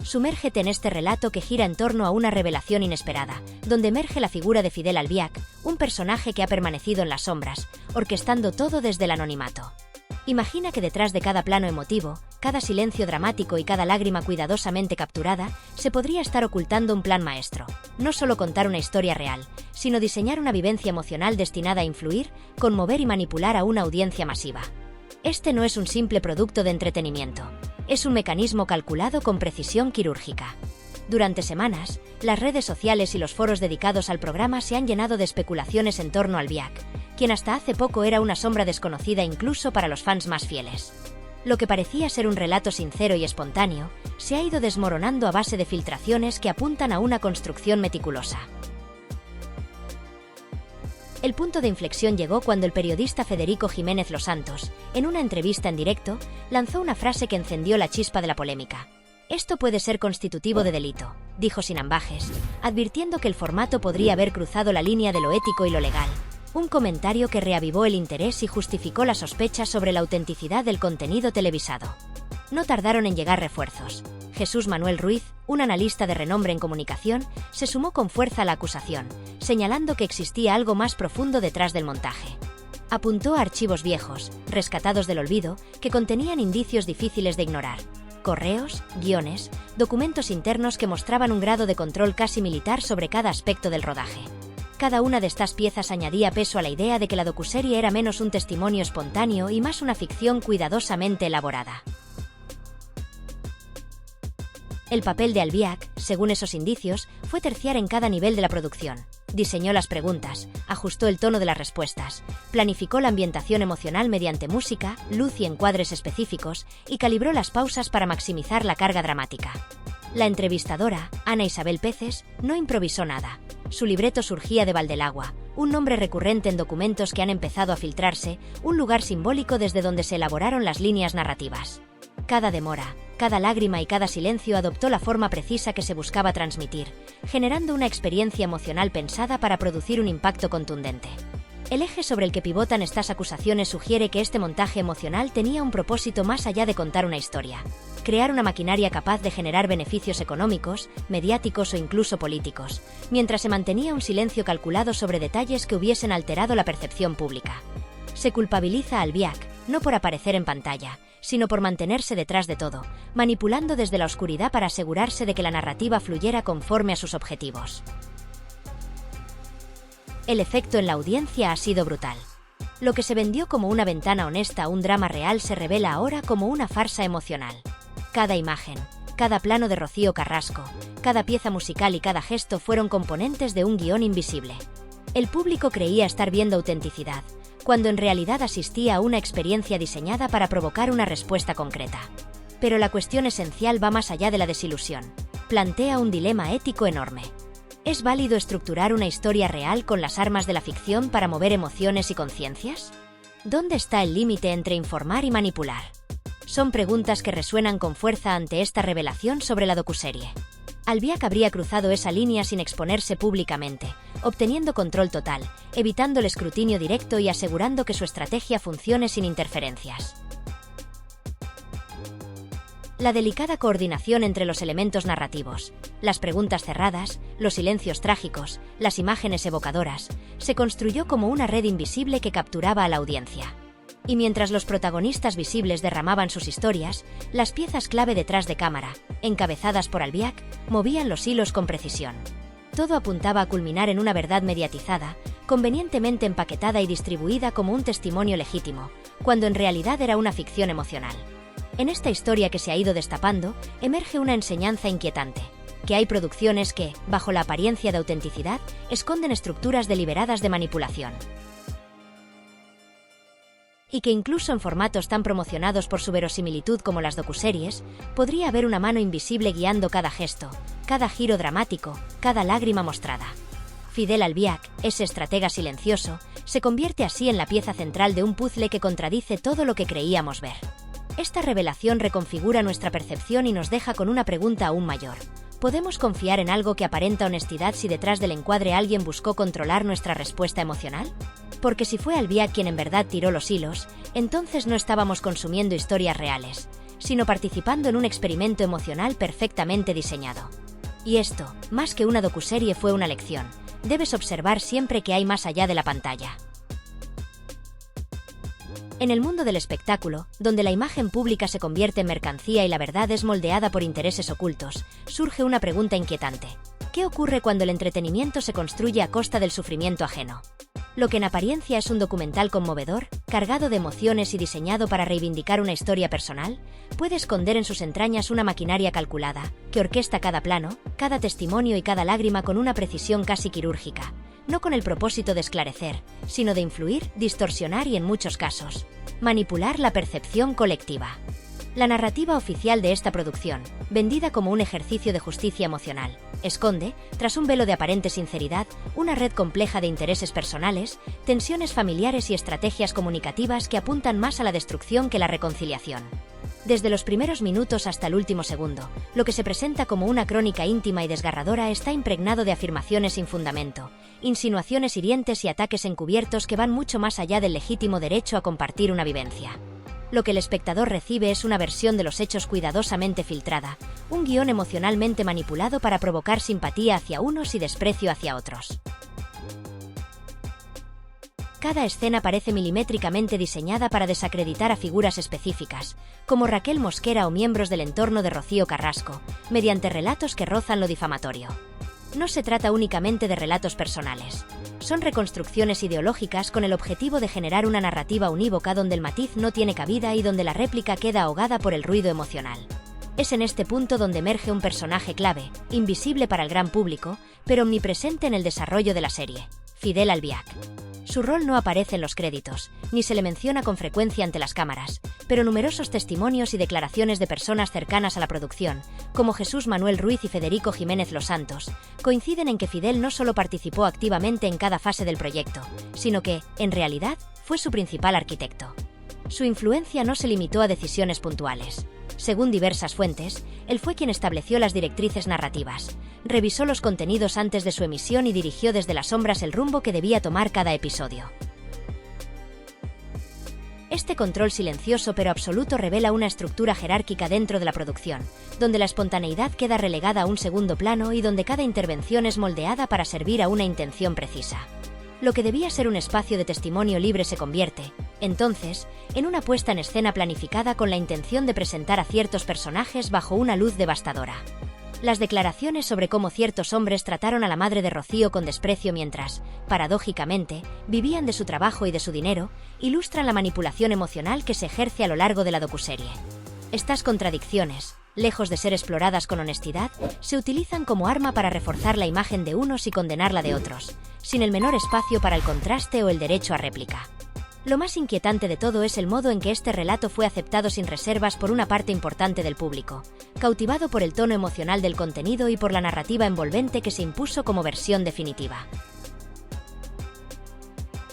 Sumérgete en este relato que gira en torno a una revelación inesperada, donde emerge la figura de Fidel Albiac, un personaje que ha permanecido en las sombras, orquestando todo desde el anonimato. Imagina que detrás de cada plano emotivo, cada silencio dramático y cada lágrima cuidadosamente capturada, se podría estar ocultando un plan maestro. No solo contar una historia real, sino diseñar una vivencia emocional destinada a influir, conmover y manipular a una audiencia masiva. Este no es un simple producto de entretenimiento. Es un mecanismo calculado con precisión quirúrgica. Durante semanas, las redes sociales y los foros dedicados al programa se han llenado de especulaciones en torno a Albiac, quien hasta hace poco era una sombra desconocida incluso para los fans más fieles. Lo que parecía ser un relato sincero y espontáneo, se ha ido desmoronando a base de filtraciones que apuntan a una construcción meticulosa. El punto de inflexión llegó cuando el periodista Federico Jiménez Los Santos, en una entrevista en directo, lanzó una frase que encendió la chispa de la polémica. «Esto puede ser constitutivo de delito», dijo sin ambajes, advirtiendo que el formato podría haber cruzado la línea de lo ético y lo legal. Un comentario que reavivó el interés y justificó las sospechas sobre la autenticidad del contenido televisado. No tardaron en llegar refuerzos. Jesús Manuel Ruiz, un analista de renombre en comunicación, se sumó con fuerza a la acusación, señalando que existía algo más profundo detrás del montaje. Apuntó a archivos viejos, rescatados del olvido, que contenían indicios difíciles de ignorar. Correos, guiones, documentos internos que mostraban un grado de control casi militar sobre cada aspecto del rodaje. Cada una de estas piezas añadía peso a la idea de que la docuserie era menos un testimonio espontáneo y más una ficción cuidadosamente elaborada. El papel de Albiac, según esos indicios, fue terciar en cada nivel de la producción. Diseñó las preguntas, ajustó el tono de las respuestas, planificó la ambientación emocional mediante música, luz y encuadres específicos, y calibró las pausas para maximizar la carga dramática. La entrevistadora, Ana Isabel Peces, no improvisó nada. Su libreto surgía de Valdelagua, un nombre recurrente en documentos que han empezado a filtrarse, un lugar simbólico desde donde se elaboraron las líneas narrativas. Cada demora, cada lágrima y cada silencio adoptó la forma precisa que se buscaba transmitir, generando una experiencia emocional pensada para producir un impacto contundente. El eje sobre el que pivotan estas acusaciones sugiere que este montaje emocional tenía un propósito más allá de contar una historia: crear una maquinaria capaz de generar beneficios económicos, mediáticos o incluso políticos, mientras se mantenía un silencio calculado sobre detalles que hubiesen alterado la percepción pública. Se culpabiliza a Albiac, no por aparecer en pantalla, sino por mantenerse detrás de todo, manipulando desde la oscuridad para asegurarse de que la narrativa fluyera conforme a sus objetivos. El efecto en la audiencia ha sido brutal. Lo que se vendió como una ventana honesta a un drama real se revela ahora como una farsa emocional. Cada imagen, cada plano de Rocío Carrasco, cada pieza musical y cada gesto fueron componentes de un guión invisible. El público creía estar viendo autenticidad, cuando en realidad asistía a una experiencia diseñada para provocar una respuesta concreta. Pero la cuestión esencial va más allá de la desilusión. Plantea un dilema ético enorme. ¿Es válido estructurar una historia real con las armas de la ficción para mover emociones y conciencias? ¿Dónde está el límite entre informar y manipular? Son preguntas que resuenan con fuerza ante esta revelación sobre la docuserie. Albiac habría cruzado esa línea sin exponerse públicamente, obteniendo control total, evitando el escrutinio directo y asegurando que su estrategia funcione sin interferencias. La delicada coordinación entre los elementos narrativos, las preguntas cerradas, los silencios trágicos, las imágenes evocadoras, se construyó como una red invisible que capturaba a la audiencia. Y mientras los protagonistas visibles derramaban sus historias, las piezas clave detrás de cámara, encabezadas por Albiac, movían los hilos con precisión. Todo apuntaba a culminar en una verdad mediatizada, convenientemente empaquetada y distribuida como un testimonio legítimo, cuando en realidad era una ficción emocional. En esta historia que se ha ido destapando, emerge una enseñanza inquietante: que hay producciones que, bajo la apariencia de autenticidad, esconden estructuras deliberadas de manipulación. Y que incluso en formatos tan promocionados por su verosimilitud como las docuseries, podría haber una mano invisible guiando cada gesto, cada giro dramático, cada lágrima mostrada. Fidel Albiac, ese estratega silencioso, se convierte así en la pieza central de un puzzle que contradice todo lo que creíamos ver. Esta revelación reconfigura nuestra percepción y nos deja con una pregunta aún mayor. ¿Podemos confiar en algo que aparenta honestidad si detrás del encuadre alguien buscó controlar nuestra respuesta emocional? Porque si fue Albiac quien en verdad tiró los hilos, entonces no estábamos consumiendo historias reales, sino participando en un experimento emocional perfectamente diseñado. Y esto, más que una docuserie, fue una lección. Debes observar siempre que hay más allá de la pantalla. En el mundo del espectáculo, donde la imagen pública se convierte en mercancía y la verdad es moldeada por intereses ocultos, surge una pregunta inquietante. ¿Qué ocurre cuando el entretenimiento se construye a costa del sufrimiento ajeno? Lo que en apariencia es un documental conmovedor, cargado de emociones y diseñado para reivindicar una historia personal, puede esconder en sus entrañas una maquinaria calculada, que orquesta cada plano, cada testimonio y cada lágrima con una precisión casi quirúrgica, no con el propósito de esclarecer, sino de influir, distorsionar y, en muchos casos, manipular la percepción colectiva. La narrativa oficial de esta producción, vendida como un ejercicio de justicia emocional, esconde, tras un velo de aparente sinceridad, una red compleja de intereses personales, tensiones familiares y estrategias comunicativas que apuntan más a la destrucción que la reconciliación. Desde los primeros minutos hasta el último segundo, lo que se presenta como una crónica íntima y desgarradora está impregnado de afirmaciones sin fundamento, insinuaciones hirientes y ataques encubiertos que van mucho más allá del legítimo derecho a compartir una vivencia. Lo que el espectador recibe es una versión de los hechos cuidadosamente filtrada, un guión emocionalmente manipulado para provocar simpatía hacia unos y desprecio hacia otros. Cada escena parece milimétricamente diseñada para desacreditar a figuras específicas, como Raquel Mosquera o miembros del entorno de Rocío Carrasco, mediante relatos que rozan lo difamatorio. No se trata únicamente de relatos personales. Son reconstrucciones ideológicas con el objetivo de generar una narrativa unívoca donde el matiz no tiene cabida y donde la réplica queda ahogada por el ruido emocional. Es en este punto donde emerge un personaje clave, invisible para el gran público, pero omnipresente en el desarrollo de la serie: Fidel Albiac. Su rol no aparece en los créditos, ni se le menciona con frecuencia ante las cámaras, pero numerosos testimonios y declaraciones de personas cercanas a la producción, como Jesús Manuel Ruiz y Federico Jiménez Los Santos, coinciden en que Fidel no solo participó activamente en cada fase del proyecto, sino que, en realidad, fue su principal arquitecto. Su influencia no se limitó a decisiones puntuales. Según diversas fuentes, él fue quien estableció las directrices narrativas, revisó los contenidos antes de su emisión y dirigió desde las sombras el rumbo que debía tomar cada episodio. Este control silencioso pero absoluto revela una estructura jerárquica dentro de la producción, donde la espontaneidad queda relegada a un segundo plano y donde cada intervención es moldeada para servir a una intención precisa. Lo que debía ser un espacio de testimonio libre se convierte, entonces, en una puesta en escena planificada con la intención de presentar a ciertos personajes bajo una luz devastadora. Las declaraciones sobre cómo ciertos hombres trataron a la madre de Rocío con desprecio mientras, paradójicamente, vivían de su trabajo y de su dinero, ilustran la manipulación emocional que se ejerce a lo largo de la docuserie. Estas contradicciones, lejos de ser exploradas con honestidad, se utilizan como arma para reforzar la imagen de unos y condenar la de otros, sin el menor espacio para el contraste o el derecho a réplica. Lo más inquietante de todo es el modo en que este relato fue aceptado sin reservas por una parte importante del público, cautivado por el tono emocional del contenido y por la narrativa envolvente que se impuso como versión definitiva.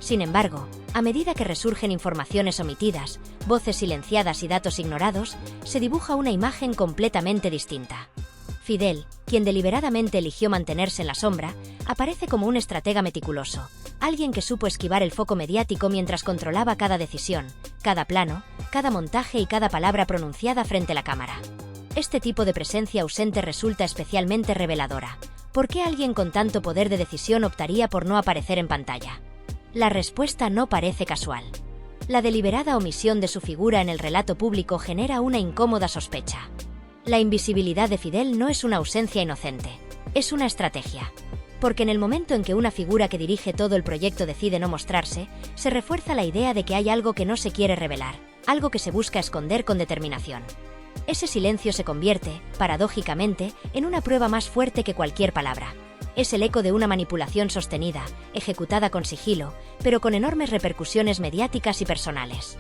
Sin embargo, a medida que resurgen informaciones omitidas, voces silenciadas y datos ignorados, se dibuja una imagen completamente distinta. Fidel, quien deliberadamente eligió mantenerse en la sombra, aparece como un estratega meticuloso, alguien que supo esquivar el foco mediático mientras controlaba cada decisión, cada plano, cada montaje y cada palabra pronunciada frente a la cámara. Este tipo de presencia ausente resulta especialmente reveladora. ¿Por qué alguien con tanto poder de decisión optaría por no aparecer en pantalla? La respuesta no parece casual. La deliberada omisión de su figura en el relato público genera una incómoda sospecha. La invisibilidad de Fidel no es una ausencia inocente, es una estrategia. Porque en el momento en que una figura que dirige todo el proyecto decide no mostrarse, se refuerza la idea de que hay algo que no se quiere revelar, algo que se busca esconder con determinación. Ese silencio se convierte, paradójicamente, en una prueba más fuerte que cualquier palabra. Es el eco de una manipulación sostenida, ejecutada con sigilo, pero con enormes repercusiones mediáticas y personales.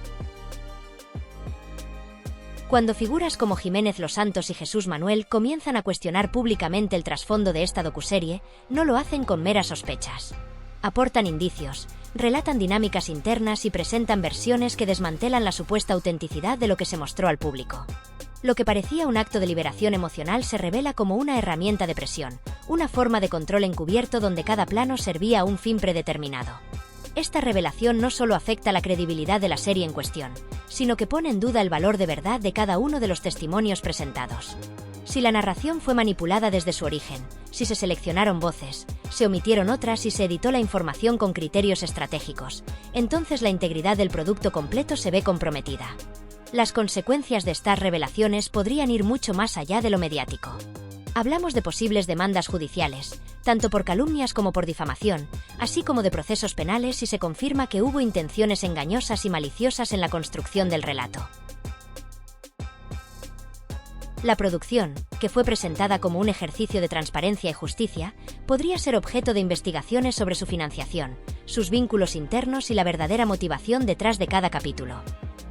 Cuando figuras como Jiménez Los Santos y Jesús Manuel comienzan a cuestionar públicamente el trasfondo de esta docuserie, no lo hacen con meras sospechas. Aportan indicios, relatan dinámicas internas y presentan versiones que desmantelan la supuesta autenticidad de lo que se mostró al público. Lo que parecía un acto de liberación emocional se revela como una herramienta de presión, una forma de control encubierto donde cada plano servía a un fin predeterminado. Esta revelación no solo afecta la credibilidad de la serie en cuestión, sino que pone en duda el valor de verdad de cada uno de los testimonios presentados. Si la narración fue manipulada desde su origen, si se seleccionaron voces, se omitieron otras y se editó la información con criterios estratégicos, entonces la integridad del producto completo se ve comprometida. Las consecuencias de estas revelaciones podrían ir mucho más allá de lo mediático. Hablamos de posibles demandas judiciales, tanto por calumnias como por difamación, así como de procesos penales si se confirma que hubo intenciones engañosas y maliciosas en la construcción del relato. La producción, que fue presentada como un ejercicio de transparencia y justicia, podría ser objeto de investigaciones sobre su financiación, sus vínculos internos y la verdadera motivación detrás de cada capítulo.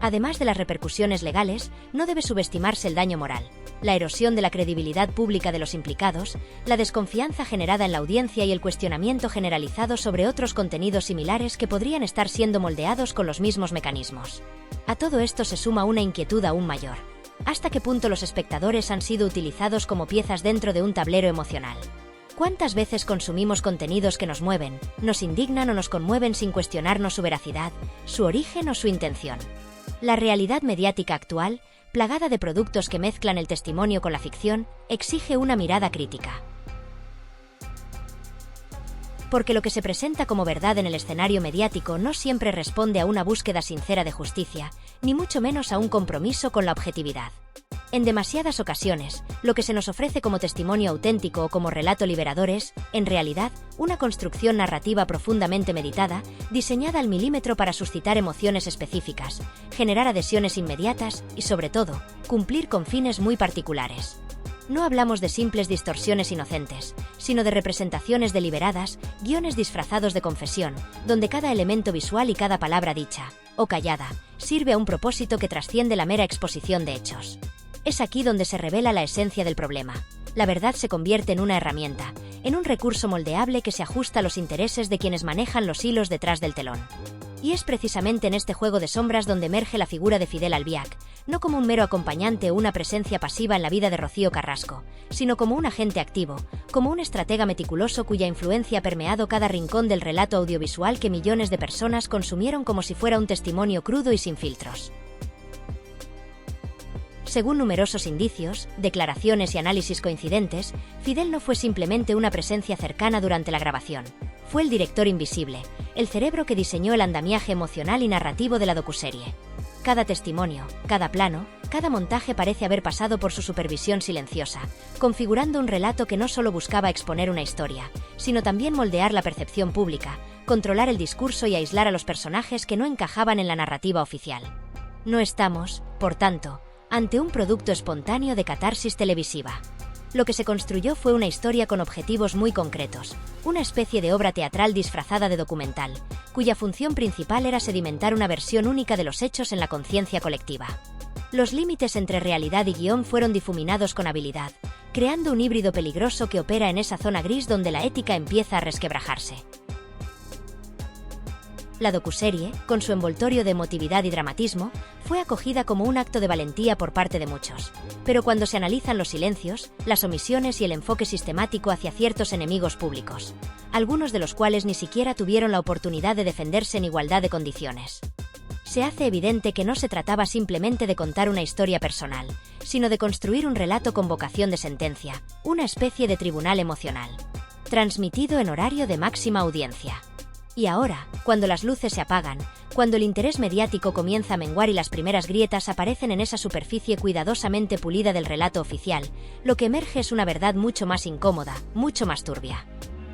Además de las repercusiones legales, no debe subestimarse el daño moral, la erosión de la credibilidad pública de los implicados, la desconfianza generada en la audiencia y el cuestionamiento generalizado sobre otros contenidos similares que podrían estar siendo moldeados con los mismos mecanismos. A todo esto se suma una inquietud aún mayor. ¿Hasta qué punto los espectadores han sido utilizados como piezas dentro de un tablero emocional? ¿Cuántas veces consumimos contenidos que nos mueven, nos indignan o nos conmueven sin cuestionarnos su veracidad, su origen o su intención? La realidad mediática actual, plagada de productos que mezclan el testimonio con la ficción, exige una mirada crítica. Porque lo que se presenta como verdad en el escenario mediático no siempre responde a una búsqueda sincera de justicia, ni mucho menos a un compromiso con la objetividad. En demasiadas ocasiones, lo que se nos ofrece como testimonio auténtico o como relato liberador es, en realidad, una construcción narrativa profundamente meditada, diseñada al milímetro para suscitar emociones específicas, generar adhesiones inmediatas y, sobre todo, cumplir con fines muy particulares. No hablamos de simples distorsiones inocentes, sino de representaciones deliberadas, guiones disfrazados de confesión, donde cada elemento visual y cada palabra dicha, o callada, sirve a un propósito que trasciende la mera exposición de hechos. Es aquí donde se revela la esencia del problema. La verdad se convierte en una herramienta, en un recurso moldeable que se ajusta a los intereses de quienes manejan los hilos detrás del telón. Y es precisamente en este juego de sombras donde emerge la figura de Fidel Albiac, no como un mero acompañante o una presencia pasiva en la vida de Rocío Carrasco, sino como un agente activo, como un estratega meticuloso cuya influencia ha permeado cada rincón del relato audiovisual que millones de personas consumieron como si fuera un testimonio crudo y sin filtros. Según numerosos indicios, declaraciones y análisis coincidentes, Fidel no fue simplemente una presencia cercana durante la grabación. Fue el director invisible, el cerebro que diseñó el andamiaje emocional y narrativo de la docuserie. Cada testimonio, cada plano, cada montaje parece haber pasado por su supervisión silenciosa, configurando un relato que no solo buscaba exponer una historia, sino también moldear la percepción pública, controlar el discurso y aislar a los personajes que no encajaban en la narrativa oficial. No estamos, por tanto, ante un producto espontáneo de catarsis televisiva. Lo que se construyó fue una historia con objetivos muy concretos, una especie de obra teatral disfrazada de documental, cuya función principal era sedimentar una versión única de los hechos en la conciencia colectiva. Los límites entre realidad y guión fueron difuminados con habilidad, creando un híbrido peligroso que opera en esa zona gris donde la ética empieza a resquebrajarse. La docuserie, con su envoltorio de emotividad y dramatismo, fue acogida como un acto de valentía por parte de muchos. Pero cuando se analizan los silencios, las omisiones y el enfoque sistemático hacia ciertos enemigos públicos, algunos de los cuales ni siquiera tuvieron la oportunidad de defenderse en igualdad de condiciones, se hace evidente que no se trataba simplemente de contar una historia personal, sino de construir un relato con vocación de sentencia, una especie de tribunal emocional, transmitido en horario de máxima audiencia. Y ahora, cuando las luces se apagan, cuando el interés mediático comienza a menguar y las primeras grietas aparecen en esa superficie cuidadosamente pulida del relato oficial, lo que emerge es una verdad mucho más incómoda, mucho más turbia.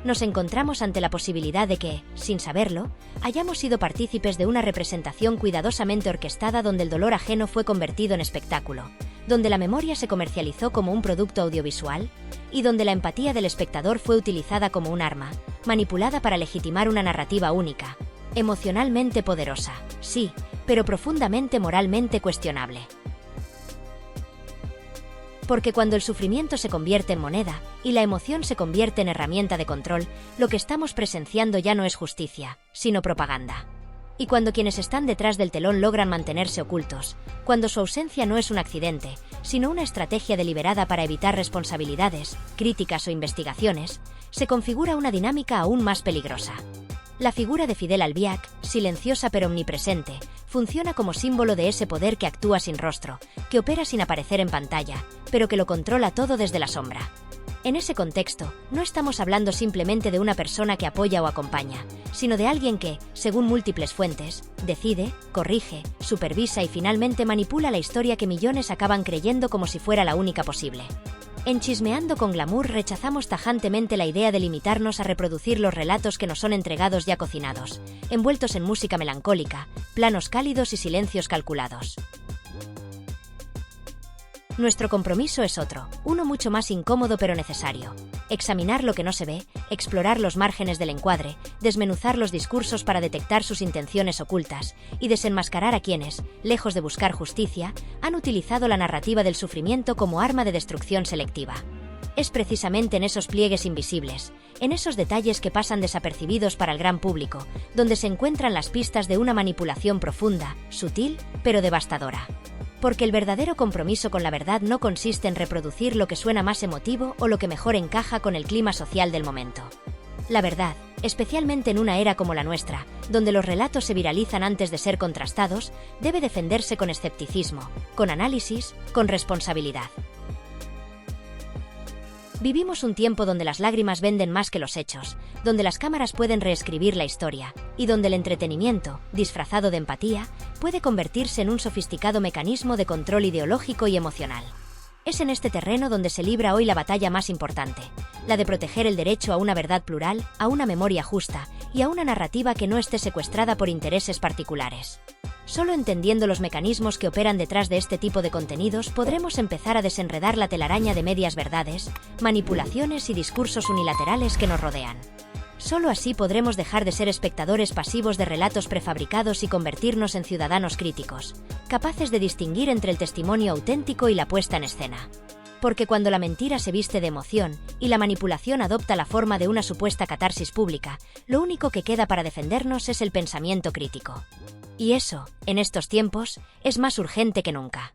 Nos encontramos ante la posibilidad de que, sin saberlo, hayamos sido partícipes de una representación cuidadosamente orquestada donde el dolor ajeno fue convertido en espectáculo, donde la memoria se comercializó como un producto audiovisual, y donde la empatía del espectador fue utilizada como un arma, manipulada para legitimar una narrativa única, emocionalmente poderosa, sí, pero profundamente moralmente cuestionable. Porque cuando el sufrimiento se convierte en moneda y la emoción se convierte en herramienta de control, lo que estamos presenciando ya no es justicia, sino propaganda. Y cuando quienes están detrás del telón logran mantenerse ocultos, cuando su ausencia no es un accidente, sino una estrategia deliberada para evitar responsabilidades, críticas o investigaciones, se configura una dinámica aún más peligrosa. La figura de Fidel Albiac, silenciosa pero omnipresente, funciona como símbolo de ese poder que actúa sin rostro, que opera sin aparecer en pantalla, pero que lo controla todo desde la sombra. En ese contexto, no estamos hablando simplemente de una persona que apoya o acompaña, sino de alguien que, según múltiples fuentes, decide, corrige, supervisa y finalmente manipula la historia que millones acaban creyendo como si fuera la única posible. En Chismeando con Glamour rechazamos tajantemente la idea de limitarnos a reproducir los relatos que nos son entregados ya cocinados, envueltos en música melancólica, planos cálidos y silencios calculados. Nuestro compromiso es otro, uno mucho más incómodo pero necesario. Examinar lo que no se ve, explorar los márgenes del encuadre, desmenuzar los discursos para detectar sus intenciones ocultas y desenmascarar a quienes, lejos de buscar justicia, han utilizado la narrativa del sufrimiento como arma de destrucción selectiva. Es precisamente en esos pliegues invisibles, en esos detalles que pasan desapercibidos para el gran público, donde se encuentran las pistas de una manipulación profunda, sutil, pero devastadora. Porque el verdadero compromiso con la verdad no consiste en reproducir lo que suena más emotivo o lo que mejor encaja con el clima social del momento. La verdad, especialmente en una era como la nuestra, donde los relatos se viralizan antes de ser contrastados, debe defenderse con escepticismo, con análisis, con responsabilidad. Vivimos un tiempo donde las lágrimas venden más que los hechos, donde las cámaras pueden reescribir la historia, y donde el entretenimiento, disfrazado de empatía, puede convertirse en un sofisticado mecanismo de control ideológico y emocional. Es en este terreno donde se libra hoy la batalla más importante, la de proteger el derecho a una verdad plural, a una memoria justa y a una narrativa que no esté secuestrada por intereses particulares. Solo entendiendo los mecanismos que operan detrás de este tipo de contenidos podremos empezar a desenredar la telaraña de medias verdades, manipulaciones y discursos unilaterales que nos rodean. Solo así podremos dejar de ser espectadores pasivos de relatos prefabricados y convertirnos en ciudadanos críticos, capaces de distinguir entre el testimonio auténtico y la puesta en escena. Porque cuando la mentira se viste de emoción y la manipulación adopta la forma de una supuesta catarsis pública, lo único que queda para defendernos es el pensamiento crítico. Y eso, en estos tiempos, es más urgente que nunca.